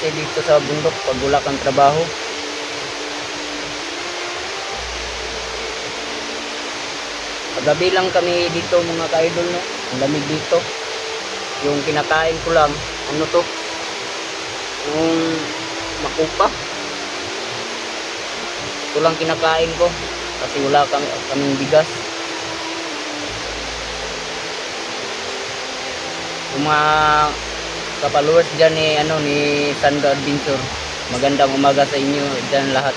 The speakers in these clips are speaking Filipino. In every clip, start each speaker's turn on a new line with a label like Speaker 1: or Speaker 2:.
Speaker 1: kasi dito sa bundok pag wala kang trabaho. Paggabi lang kami dito mga ka-idol, no? Ang lamig dito. Yung kinakain ko lang, ano to? Yung makupa. Ito lang kinakain ko kasi wala kaming bigas. Yung mga ka-followers dyan ni Sando Adventure, magandang umaga sa inyo dyan lahat.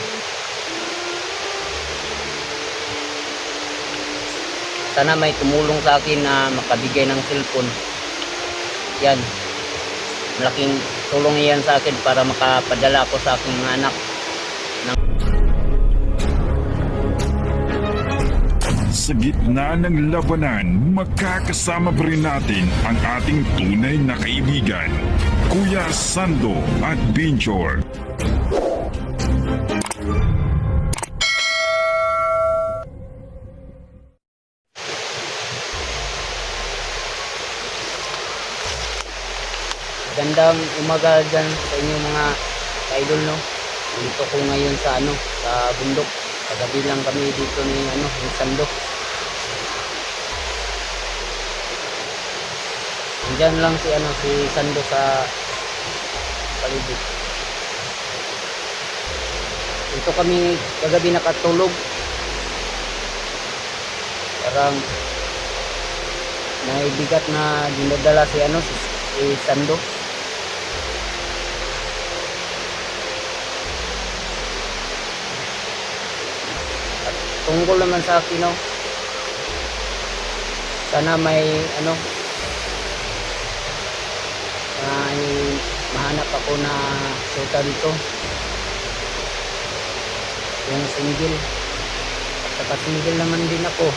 Speaker 1: Sana may tumulong sa akin na makabigay ng cellphone. Yan, malaking tulong yan sa akin para makapadala ako sa aking mga anak.
Speaker 2: Sa gitna ng labanan, magkakasama pa rin natin ang ating tunay na kaibigan, Kuya Sando Adventure.
Speaker 1: Gandang umaga dyan sa inyo mga ka-idol, no? Dito ko ngayon sa sa bundok. Kagabi lang kami dito ni Sando. Diyan lang si Sando sa paligid. Dito kami kagabi nakatulog. Parang may bigat na dinadala si Sando. At tungkol naman sa akin, no? Sana may mahanap ako na suta dito, yung single. At saka single naman din ako.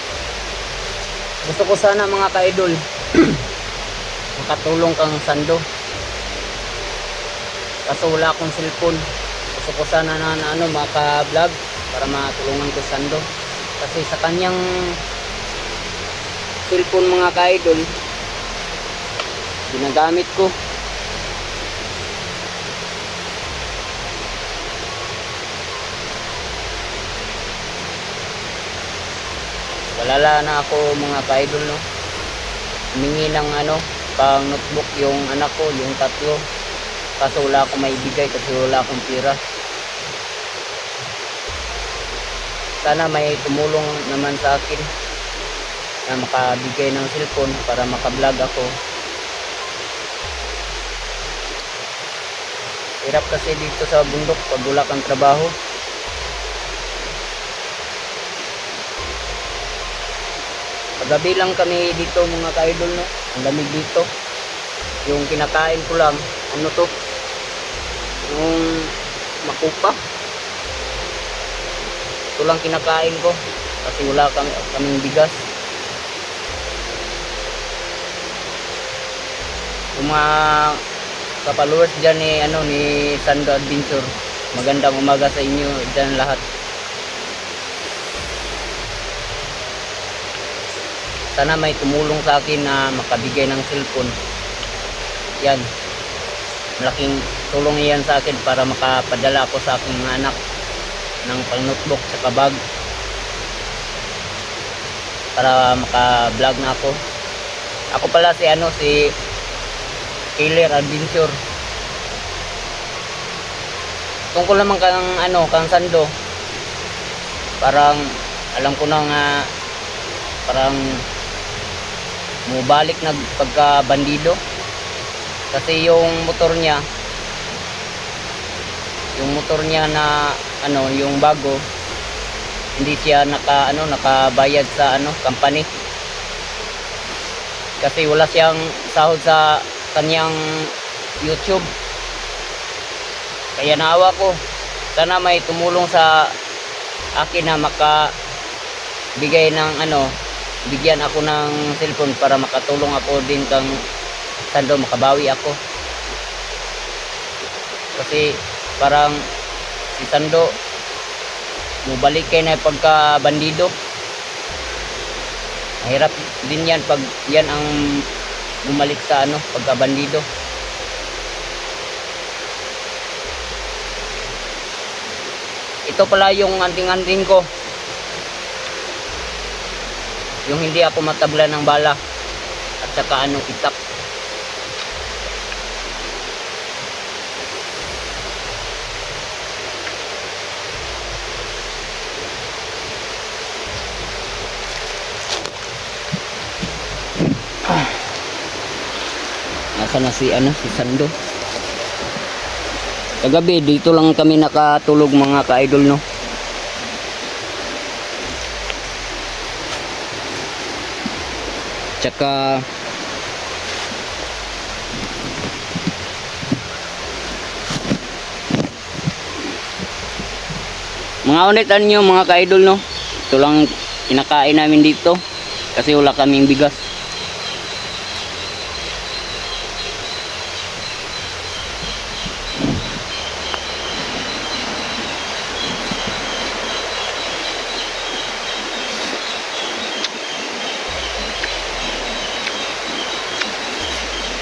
Speaker 1: Gusto ko sana mga ka-idol makatulong kang Sando, kaso wala akong cellphone. Gusto ko sana na maka-vlog para matulungan ko Sando, kasi sa kanyang cellphone mga ka-idol ginagamit ko. Walala na ako mga ka-idol, no? Humingi ng pang notebook yung anak ko, yung tatlo, kaso wala akong maibigay kasi wala akong pira. Sana may tumulong naman sa akin na makabigay ng cellphone para makablog ako. Hirap kasi dito sa bundok pag wala kang trabaho. Paggabi lang kami dito mga ka-idol, no? Ang lamig dito. Yung kinakain ko lang, to? Yung makupa. Ito lang kinakain ko kasi wala kaming bigas. Yung mga ka-followers dyan ni Sando Adventure, magandang umaga sa inyo dyan lahat. Sana may tumulong sa akin na makabigay ng cellphone. Yan, malaking tulong yan sa akin para makapadala ako sa aking mga anak ng pang notebook sa bag para maka-vlog na ako. Ako pala si Killer Adventure. Tungkol naman kang Sando, parang alam ko na nga, parang mubalik na pagka bandido kasi yung motor niya na yung bago, hindi siya nakabayad sa company kasi wala siyang sahod sa kanyang YouTube. Kaya naawa ko. Sana may tumulong sa akin na makabigay ng bigyan ako ng cellphone para makatulong ako din kang Sando, makabawi ako. Kasi parang si Sando mubalik kay na pagka bandido. Mahirap din yan pag yan ang bumalik sa pagka bandido. ito pala yung anting-anting ko. Yung hindi ako matabla ng bala. At saka ano, itak. Nasa na si Sando. Kagabi dito lang kami nakatulog mga ka-idol, no. Tsaka mga unitan nyo mga ka-idol, no. Ito lang kinakain namin dito kasi wala kaming bigas.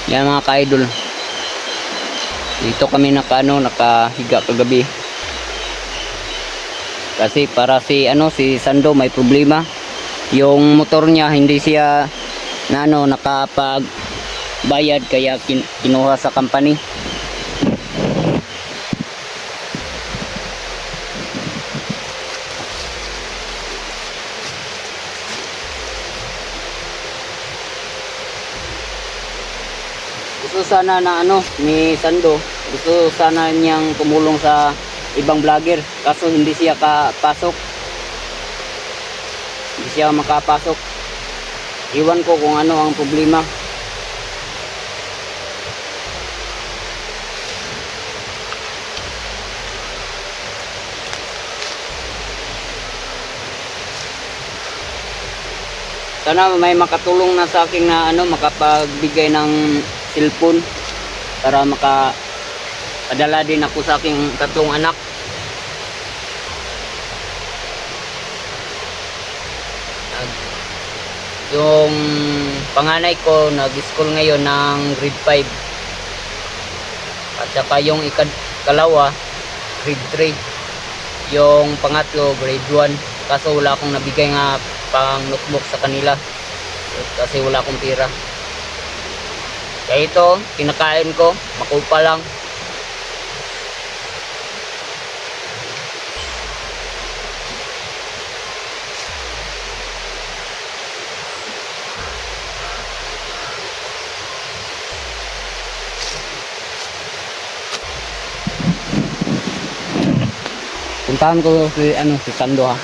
Speaker 1: Yan mga ka-idol. Dito kami nakahiga kagabi. Kasi para si Sando may problema. Yung motor niya hindi siya nakapagbayad kaya kinuha sa company. Gusto sana ni Sando, gusto sana niyang tumulong sa ibang vlogger, kaso hindi siya makapasok. Iwan ko kung ano ang problema. Sana may makatulong na sa akin na makapagbigay ng cellphone para makapadala din ako sa aking 3 anak. Yung panganay ko nag-school ngayon ng grade 5 at saka yung ikalawa grade 3, yung pangatlo grade 1, kaso wala akong nabigay nga pang notebook sa kanila kasi wala akong pera. Kaya ito, kinakain ko, makupa lang. Puntahan ko si Sando, ha.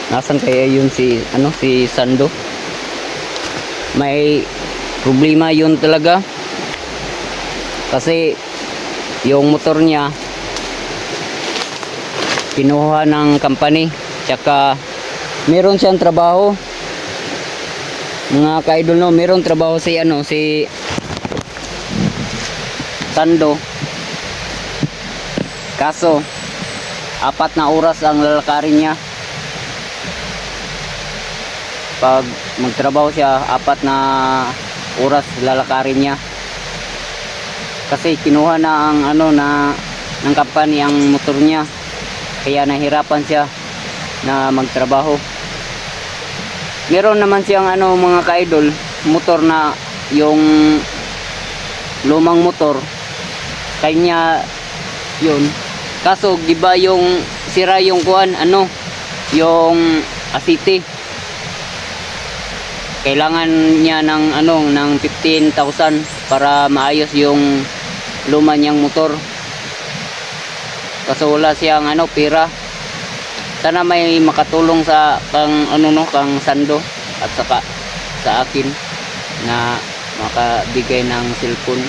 Speaker 1: Nasaan kaya yun si Sando? May problema yun talaga. Kasi yung motor niya kinuha ng company, tsaka meron siyang trabaho. Mga ka-idol, no, meron trabaho si Sando. Kaso 4 na oras ang lalakarin niya. Pag magtrabaho siya, 4 na oras lalakarin niya. Kasi kinuha na ang ng company ang motor niya. Kaya nahirapan siya na magtrabaho. Meron naman siyang mga ka-idol, motor na yung lumang motor. Kanya yun. Kaso giba yung sira yung yung asiti. Kailangan niya ng 15,000 para maayos yung luma niyang motor. Kaso wala siyang pera. Sana may makatulong sa kang Sando at saka sa akin na makabigay ng cellphone.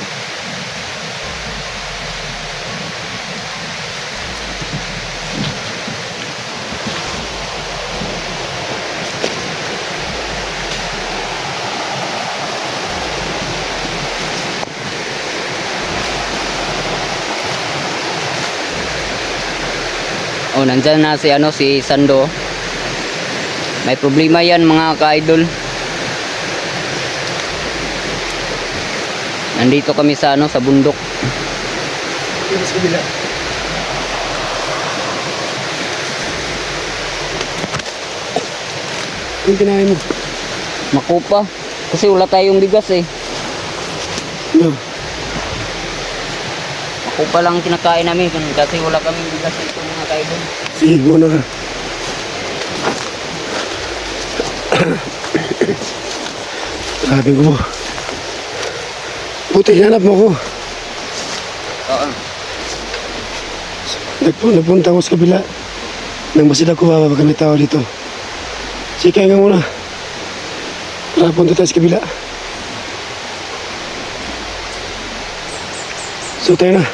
Speaker 1: Oh, nandyan na si Sando. May problema yan mga ka-idol. Nandito kami sa ano, sa bundok.
Speaker 3: Dito sa kabila. Yung kinain mo.
Speaker 1: Makupa. Kasi wala tayong bigas eh.
Speaker 3: No.
Speaker 1: Makupa lang kinakain namin kasi wala kaming bigas dito mga ka-idol.
Speaker 3: Sige, muna ka. Sabi ko, buti hinanap mo ko.
Speaker 1: Oo.
Speaker 3: Nagpunta ako sa kabila. Nang masid ako, kami tao dito. Sige, kaya nga muna. Para punta tayo sa kabila. So, tayo na.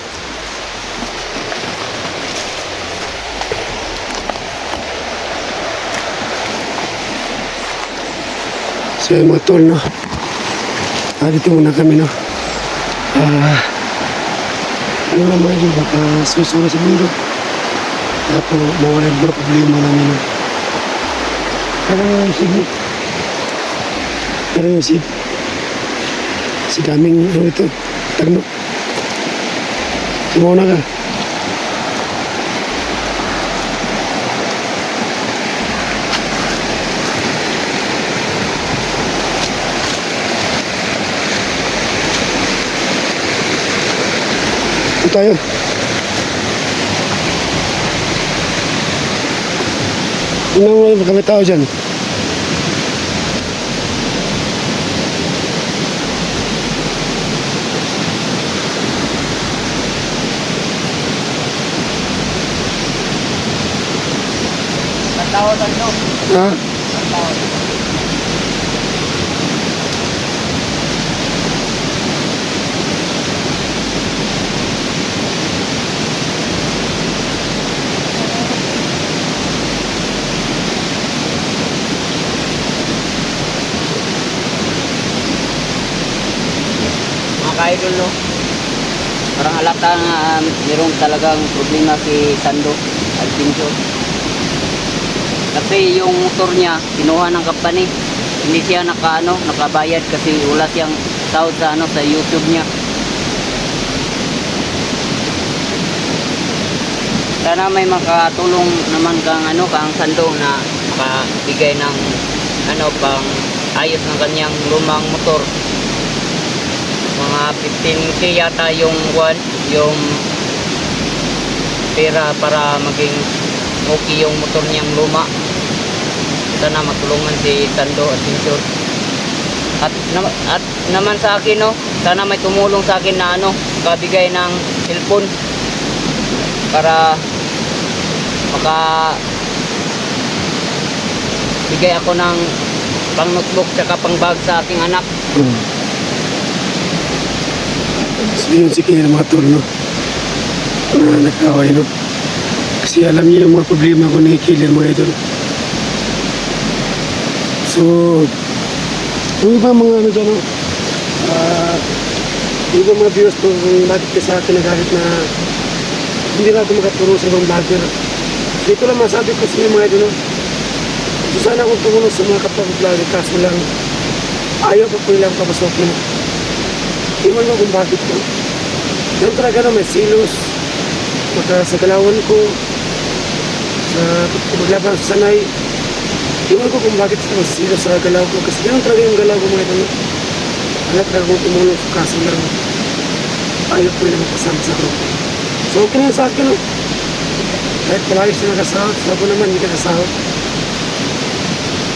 Speaker 3: So, yung mga tol, no? Dito muna kami, no? Ano naman yun, baka susura sa mundo. Tapos, mawala yung mga problema namin, no? Parang yung sige. Parang yung sige. Si daming, ano ito, tagno. Sumuna ka. Ito tayo. Tingnan mo yung kami tao dyan.
Speaker 1: Tawag ano?
Speaker 3: Ha?
Speaker 1: Tawag. Mga ka-idol, no? Parang halata nga mayroong talagang problema si Sando Alvincio. Kasi yung motor niya kinuha ng company. Hindi siya nakabayad kasi wala siyang sahod sa sa YouTube niya. Sana may makatulong naman kang kang Sando na makabigay ng pang ayos ng kanyang lumang motor. Mga 15k yata yung pera para maging okay yung motor niyang luma. Sana matulungan si Sando at Vincent. At naman sa akin, no, sana may tumulong sa akin na kabigay ng cellphone para bigay ako ng pang notebook tsaka pang bag sa aking anak.
Speaker 3: So yun, sige ng mga tol, no? Nagkaway, no? Kasi alam niyo yung mga problema ko ni Killer, mga idol. So, yung iba mga dyan, no? Yung iba mga viewers ko, kung bakit ka sa akin nagalit na hindi na ako makaturo sa ibang vlogger. Dito lang masabi ko sa inyo mga idol, no? So, sana akong tumulong sa mga kapag-vlogger, kaso lang ayaw ko po nilang papasokin. Iwan ko kung bakit ko. Yung talaga may silos, sa galawan ko, sa paglaban sa sanay. Iwan ko kung bakit may silos sa galaw ko. Kasi yan talaga yung galaw ko mga ito. Anak talaga kong tumulong sa kaso lang. Ayaw ko nilang kasama sa ako. So okay na sa akin. Kahit palagi siya nakasahod, sa ako naman hindi ka nasahod.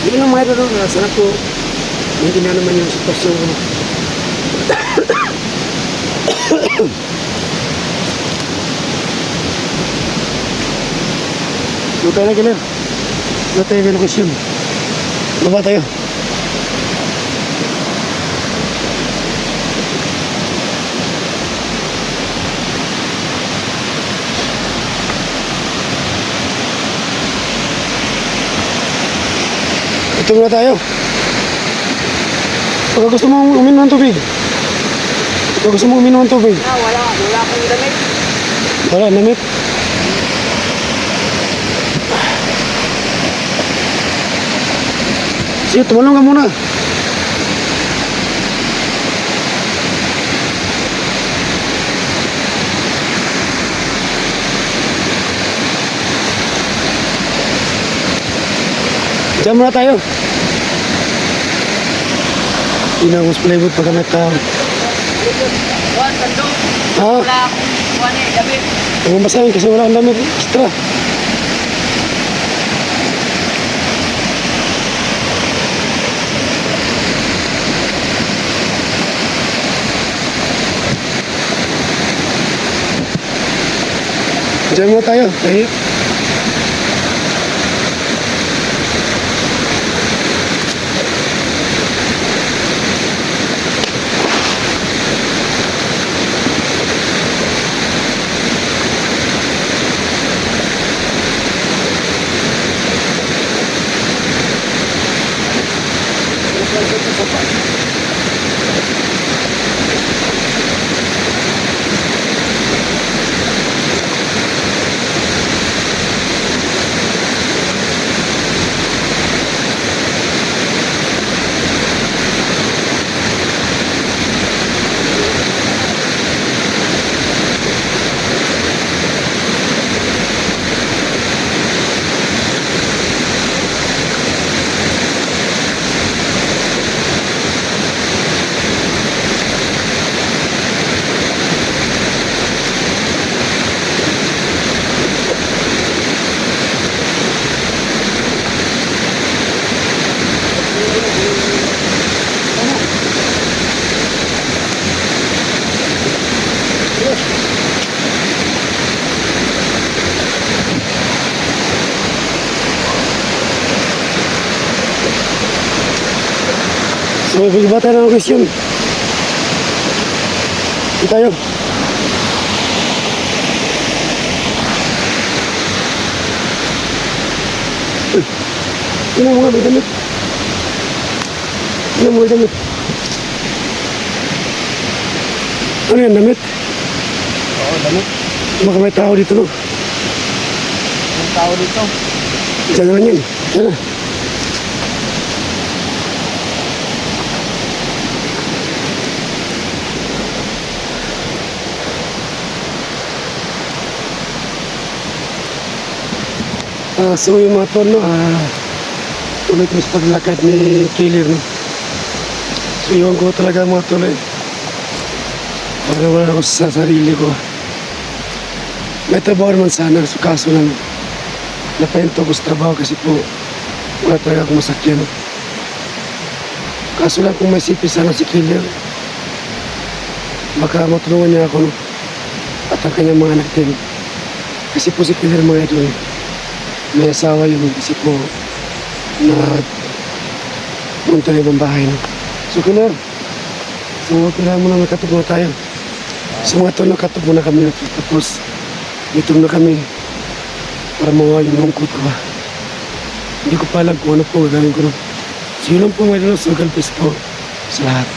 Speaker 3: Hindi lang mga ito, sana ko, hindi na naman yung sitwasyon ko. Doon tayo na Killer. Doon tayo may lokasyon. Baba tayo. Ito muna tayo. Pagka gusto mo uminom ng tubig. Pagka gusto mo uminom ng tubig.
Speaker 1: Wala akong damit.
Speaker 3: Wala, namit. Sige, tumalong ka muna. Diyan muna tayo. Inangus plywood pag kami tao.
Speaker 1: Juan, sandok.
Speaker 3: Ha?
Speaker 1: Wala akong kuha ni David.
Speaker 3: Huwag masahin kasi wala ang damit extra. Diyan muna tayo. Tayo. So, bigba tayo ng question. Di tayo. Ano mga may damit? Ano mga damit? Ano yan, damit?
Speaker 1: Oo, damit.
Speaker 3: Baka may tao dito, no?
Speaker 1: Yung tao dito.
Speaker 3: Diyan na lang yan. Diyan na. So yung mga tol, no, tuloy ko sa paglakad ni Killer, no. So iwan ko talaga mga tol, eh. Para wala ako sa sarili ko. May trabaho naman sana, so kaso lang, napahento ko sa trabaho kasi po, wala talaga akong masakyan. Kaso lang kung may sipi sana si Killer, baka matulungan niya ako, no, at ang kanyang mga anak din. Kasi po si Killer mga idol, may asawa yun kasi po na punta na ibang bahay. No? So, Killer, so kailangan mo na makatog na tayo. So, mga tol, nakatog muna kami. Tapos, itong na kami para mawa yung lungkot ko ba. Hindi ko pa alam kung ano po gagawin ko. No? So, yun lang po mga idol. So, God bless po sa lahat.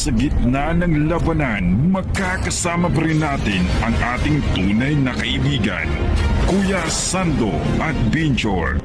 Speaker 2: Sa gitna ng labanan, magkakasama pa rin natin ang ating tunay na kaibigan, Kuya Sando at Binjor.